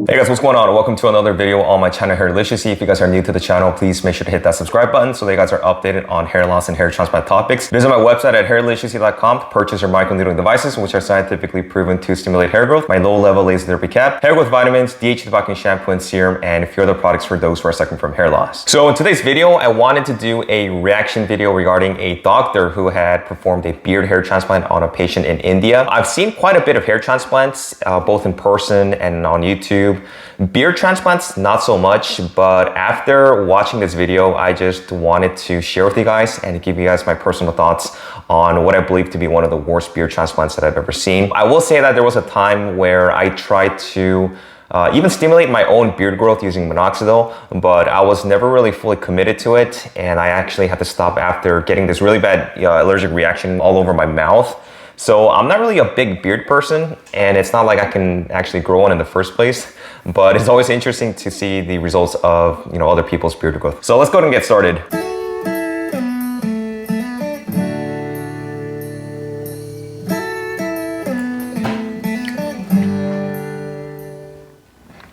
Hey guys, what's going on? Welcome to another video on my channel, Hairliciously. If you guys are new to the channel, please make sure to hit that subscribe button so that you guys are updated on hair loss and hair transplant topics. Visit my website at hairliciously.com to purchase your microneedling devices, which are scientifically proven to stimulate hair growth. My low-level laser therapy cap, hair growth vitamins, DHA debulking shampoo and serum, and a few other products for those who are suffering from hair loss. So in today's video, I wanted to do a reaction video regarding a doctor who had performed a beard hair transplant on a patient in India. I've seen quite a bit of hair transplants, both in person and on YouTube. Beard transplants, not so much, but after watching this video, I just wanted to share with you guys and give you guys my personal thoughts on what I believe to be one of the worst beard transplants that I've ever seen. I will say that there was a time where I tried to even stimulate my own beard growth using Minoxidil, but I was never really fully committed to it, and I actually had to stop after getting this really bad allergic reaction all over my mouth. So I'm not really a big beard person, and it's not like I can actually grow one in the first place, but it's always interesting to see the results of other people's beard growth. So let's go ahead and get started.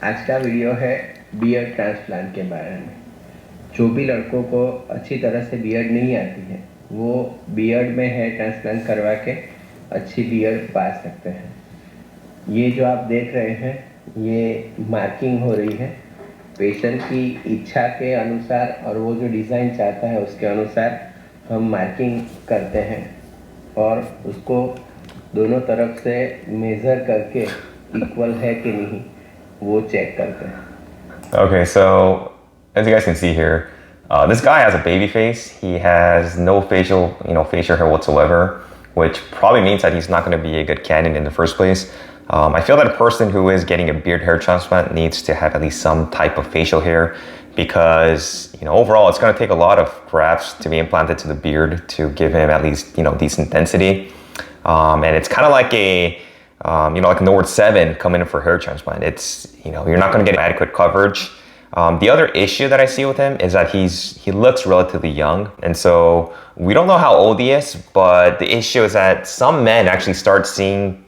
आज का video है beard transplant के बारे में। जो भी लड़कों को अच्छी तरह से बियर्ड नहीं आती है, वो बियर्ड में हेयर ट्रांसप्लांट करवा के अच्छी बियर्ड पा सकते हैं। ये जो आप देख रहे हैं, ये मार्किंग हो रही है पेशेंट की इच्छा के अनुसार, और वो जो डिज़ाइन चाहता है उसके अनुसार हम मार्किंग करते हैं और उसको दोनों तरफ से मेज़र करके इक्वल है कि नहीं वो चेक करते हैं। Okay, so as you guys can see here, this guy has a baby face. He has no facial hair whatsoever, which probably means that he's not going to be a good candidate in the first place. I feel that a person who is getting a beard hair transplant needs to have at least some type of facial hair, because overall it's going to take a lot of grafts to be implanted to the beard to give him at least decent density, and it's kind of like a like Nord 7 coming in for hair transplant. It's you're not going to get adequate coverage. The other issue that I see with him is that he looks relatively young, and so we don't know how old he is, but the issue is that some men actually start seeing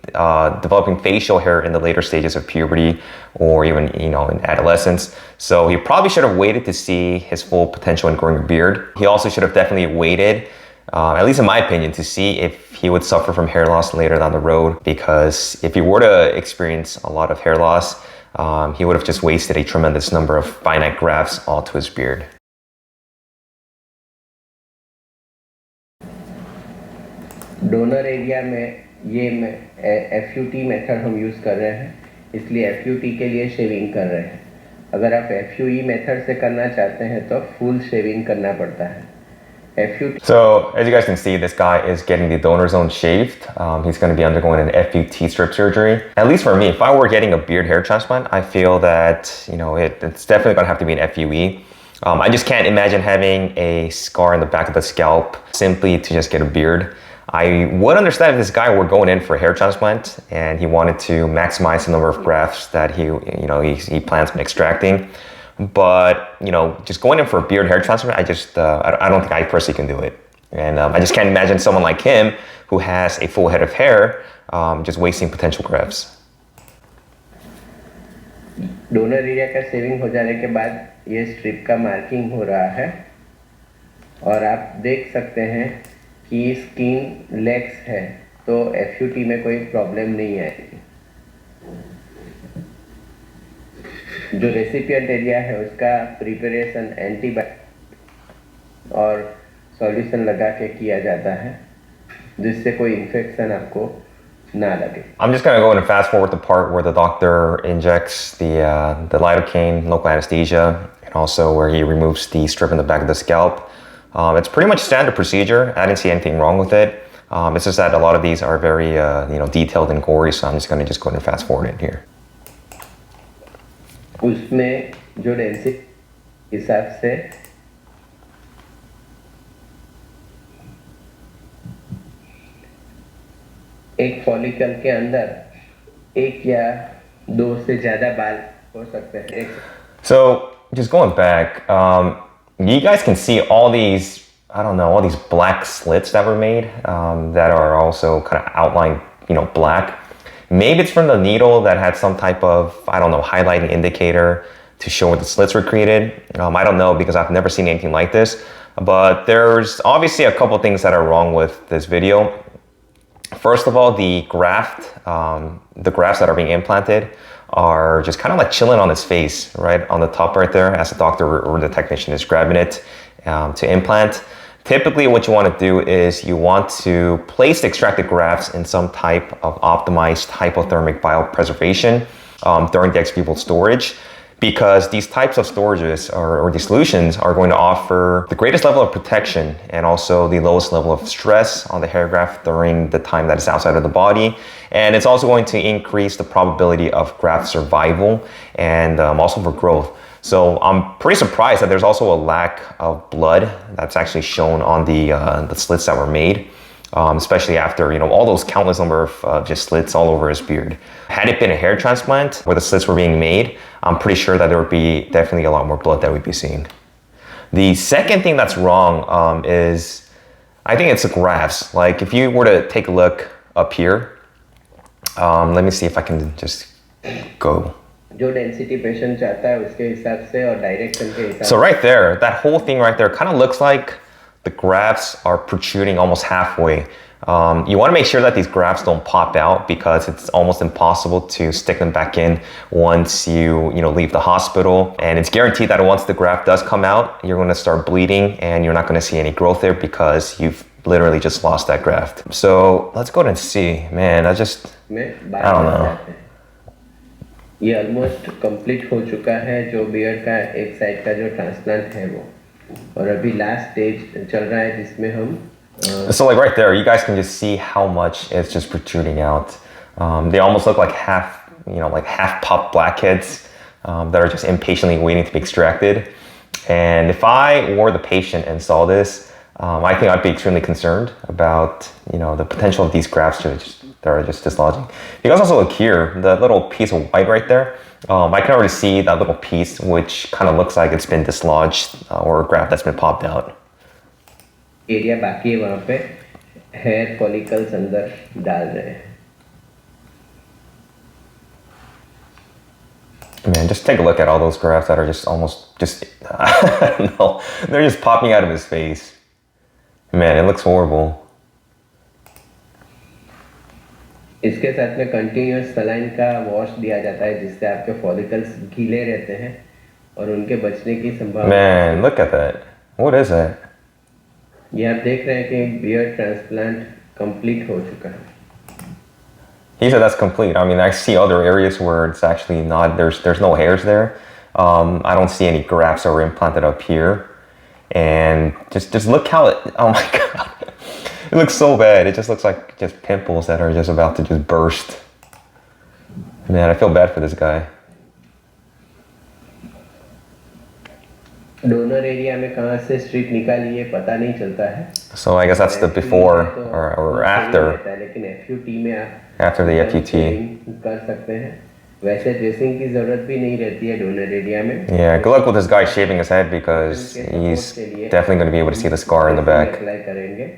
developing facial hair in the later stages of puberty or even in adolescence. So he probably should have waited to see his full potential in growing a beard. He also should have definitely waited, at least in my opinion, to see if he would suffer from hair loss later down the road, because if he were to experience a lot of hair loss, he would have just wasted a tremendous number of finite grafts onto his beard. Donor area में ये FUT method हम use कर रहे हैं, इसलिए FUT के लिए shaving कर रहे हैं। अगर आप FUE मेथड से करना चाहते हैं तो फुल शेविंग करना पड़ता है। So as you guys can see, this guy is getting the donor zone shaved. He's going to be undergoing an FUT strip surgery. At least for me, if I were getting a beard hair transplant, I feel that it's definitely going to have to be an FUE. I just can't imagine having a scar in the back of the scalp simply to just get a beard. I would understand if this guy were going in for a hair transplant and he wanted to maximize the number of grafts that he plans on extracting. But just going in for a beard hair transplant, I don't think I personally can do it, and I just can't imagine someone like him who has a full head of hair just wasting potential grafts. Donor area का saving हो जाने के बाद ये strip का marking हो रहा है, और आप देख सकते हैं कि स्किन लेग्स है, तो FUT में कोई प्रॉब्लम नहीं आएगी। जो रेसिपिएंट एरिया है उसका प्रिपरेशन एंटीबायोटिक और सॉल्यूशन लगा के किया जाता है, जिससे कोई इन्फेक्शन आपको ना लगे। I'm just going to go in and fast forward the part where the doctor injects the lidocaine, local anesthesia, and also where he removes the strip in the back of the scalp. It's pretty much standard procedure. I didn't see anything wrong with it. It's just that a lot of these are very detailed and gory, so I'm just going to go ahead and fast forward it here. उसमें जो density हिसाब से एक follicle के अंदर एक या दो से ज्यादा बाल हो सकते हैं। So just going back, you guys can see all these, all these black slits that were made that are also kind of outlined, black. Maybe it's from the needle that had some type of, I don't know, highlighting indicator to show where the slits were created. I don't know because I've never seen anything like this. But there's obviously a couple things that are wrong with this video. First of all, the grafts that are being implanted are just kind of like chilling on his face, right on the top right there, as the doctor or the technician is grabbing it to implant. Typically what you want to do is you want to place the extracted grafts in some type of optimized hypothermic biopreservation during the ex vivo storage, because these types of storages or these solutions are going to offer the greatest level of protection and also the lowest level of stress on the hair graft during the time that it's outside of the body. And it's also going to increase the probability of graft survival and also for growth. So I'm pretty surprised that there's also a lack of blood that's actually shown on the slits that were made. Especially after, all those countless number of just slits all over his beard. Had it been a hair transplant where the slits were being made, I'm pretty sure that there would be definitely a lot more blood that we'd be seeing. The second thing that's wrong is, I think it's the grafts. Like if you were to take a look up here, let me see if I can just go. जो density patient चाहता है उसके हिसाब से और direction के हिसाब से. So right there, that whole thing right there kind of looks like the grafts are protruding almost halfway. You want to make sure that these grafts don't pop out because it's almost impossible to stick them back in once you leave the hospital. And it's guaranteed that once the graft does come out, you're going to start bleeding and you're not going to see any growth there because you've literally just lost that graft. So let's go ahead and see. Man, I don't know. ये almost complete हो चुका है जो beard का एक side का जो transplant है वो, और अभी लास्ट स्टेज चल रहा है जिसमें हम So like right there, you guys can just see how much it's just protruding out. They almost look like half popped blackheads that are just impatiently waiting to be extracted. And if I were the patient and saw this, I think I'd be extremely concerned about the potential of these grafts that are just dislodging. You guys also look here, the little piece of white right there. I can already see that little piece, which kind of looks like it's been dislodged or a graft that's been popped out. Area बाकी है वहाँ पे hair follicles अंदर डाल रहे हैं. Man, just take a look at all those grafts that are just I don't know, they're just popping out of his face. Man, it looks horrible. इसके साथ में कंटिन्यूअस सलाइन का वॉश दिया जाता है जिससे आपके फॉलिकल्स गीले रहते हैं और उनके बचने की संभावना. Man, look at that. What is that? ये आप देख रहे हैं कि बियर्ड ट्रांसप्लांट कंप्लीट हो चुका है. He said that's complete. I mean, I see other areas where it's actually not, there's no hairs there. I don't see any grafts that were implanted up here. And just look how oh my God. It looks so bad. It just looks like just pimples that are just about to just burst. Man, I feel bad for this guy. Donor area में कहाँ से strip निकाली है पता नहीं चलता है. So I guess that's the before or after. लेकिन FUT में आप after the FUT कर सकते हैं. वैसे ड्रेसिंग की जरूरत भी नहीं रहती है डोनर एरिया में. Yeah, good luck with this guy shaving his head because he's definitely going to be able to see the scar in the back. Apply करेंगे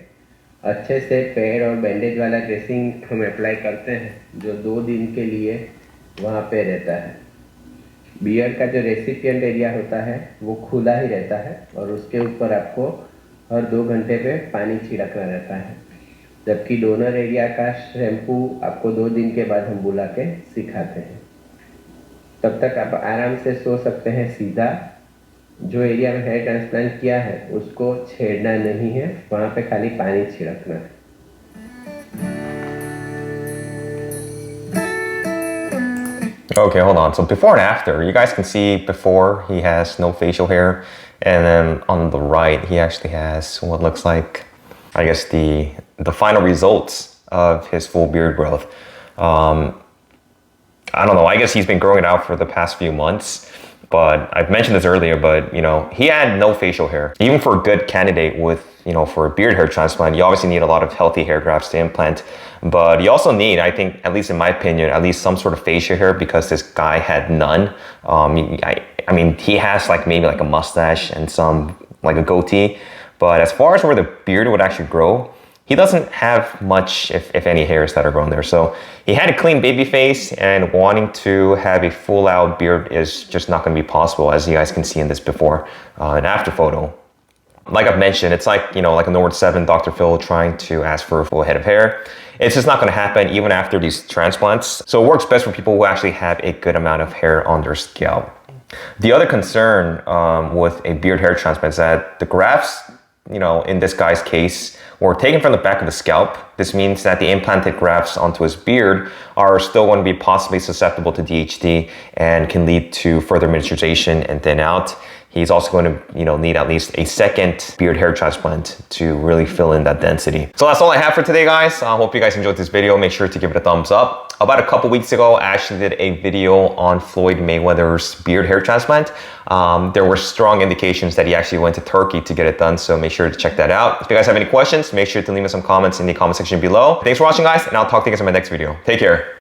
अच्छे से पैड और बैंडेज वाला ड्रेसिंग हम अप्लाई करते हैं जो 2 दिन के लिए वहाँ पे रहता है. बियर्ड का जो रेसिपिएंट एरिया होता है वो खुला ही रहता है और उसके ऊपर आपको हर 2 घंटे पे पानी छिड़कना रहता है, जबकि डोनर एरिया का शैम्पू आपको 2 दिन के बाद हम बुला के सिखाते हैं. तब तक आप आराम से सो सकते हैं सीधा. जो एरिया में हेयर ट्रांसप्लांट किया है उसको छेड़ना नहीं है, वहाँ पे खाली पानी छिड़कना है. Okay, hold on. So before and after, you guys can see before he has no facial hair, and then on the right he actually has what looks like, I guess, the final results of his full beard growth. I don't know, I guess he's been growing it out for the past few months, but I've mentioned this earlier, but he had no facial hair. Even for a good candidate with, for a beard hair transplant, you obviously need a lot of healthy hair grafts to implant, but you also need, I think, at least in my opinion, at least some sort of facial hair because this guy had none. I mean, he has maybe a mustache and some, a goatee, but as far as where the beard would actually grow, he doesn't have much, if any, hairs that are growing there. So he had a clean baby face, and wanting to have a full out beard is just not going to be possible, as you guys can see in this before and after photo. Like I've mentioned, it's like, you know, like a Nord 7 Dr. Phil trying to ask for a full head of hair. It's just not going to happen even after these transplants. So it works best for people who actually have a good amount of hair on their scalp. The other concern with a beard hair transplant is that the grafts, you know, in this guy's case, were taken from the back of the scalp. This means that the implanted grafts onto his beard are still going to be possibly susceptible to DHT and can lead to further miniaturization and thin out. He's also going to, you know, need at least a second beard hair transplant to really fill in that density. So that's all I have for today, guys. I hope you guys enjoyed this video. Make sure to give it a thumbs up. About a couple weeks ago, I actually did a video on Floyd Mayweather's beard hair transplant. There were strong indications that he actually went to Turkey to get it done, so make sure to check that out. If you guys have any questions, make sure to leave me some comments in the comment section below. Thanks for watching, guys, and I'll talk to you guys in my next video. Take care.